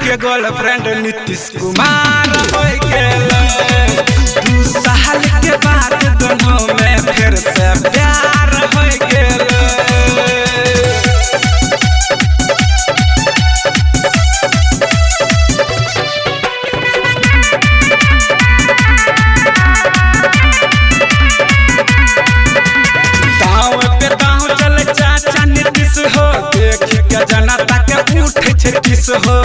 के गर्लफ्रेंड नीतीश कुमार हो गेल। 2 साल के बाद दोनों में फिर से प्यार हो गेल। हो देख के जनता के उठे छे किस हो।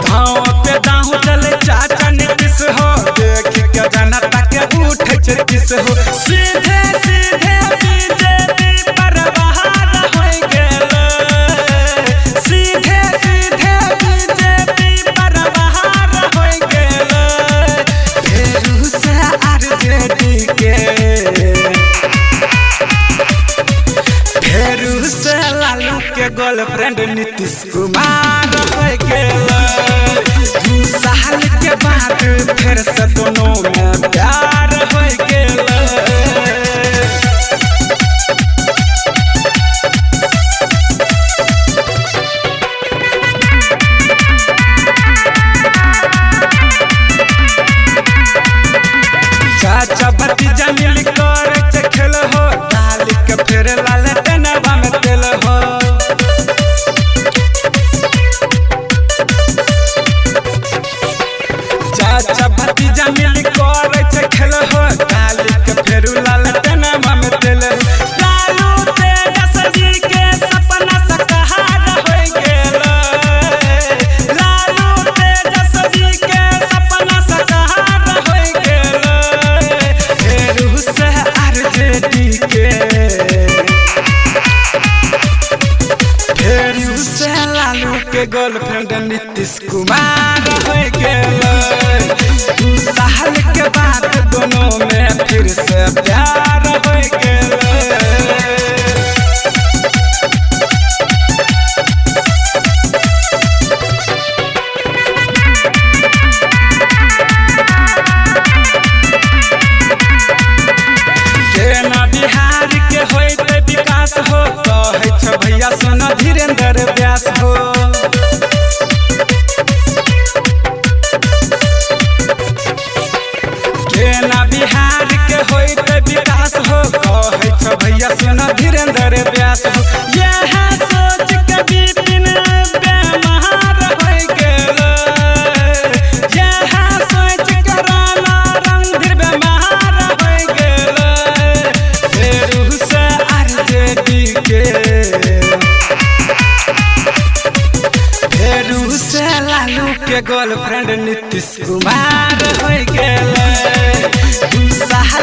गाँव पे दाहू चले चाचा नीतीश हो देख के जनता के उठे छे किस हो। सीधे सीधे बीजेपी पर बहार हो गेल। सीधे सीधे बीजेपी पर बहार हो गेल। फेरू से आरजेडी के फेरू से लालू के गर्लफ्रेंड नीतीश कुमार हो गेल। 2 साल के बाद फिर से दोनों में प्यार हो गेल। चाचा भतीजा मिल कर खेल हो डाल के फिर लाल टनवा में तेल हो। चाचा भतीजा मिल कर खेल हो डाल के फिर लाल टनवा में तेल। लालू तेजस्वी के सपना साकार हो गेल। लालू तेजस्वी के सपना साकार हो गेल। फेरू से आरजेडी के फेरू से लालू के गर्लफ्रेंड नीतीश कुमार हो गेल। 2 साल के बाद दोनों में फिर से प्यार हो गेल। बिहार के होते विकास हो कहे छ भैया सोना धीरेन्द्र व्यास हो। केना बिहार के होते विकास हो कहे छ भैया सोना धीरेन्द्र व्यास हो। यह सोच के विपिन बेमार हो गेल। यह सोच के राणा रणधीर बेमार हो गेल। फेरू से आरजेडी के फेरू से लालू के गर्लफ्रेंड नीतीश कुमार हो गेल। 2 साल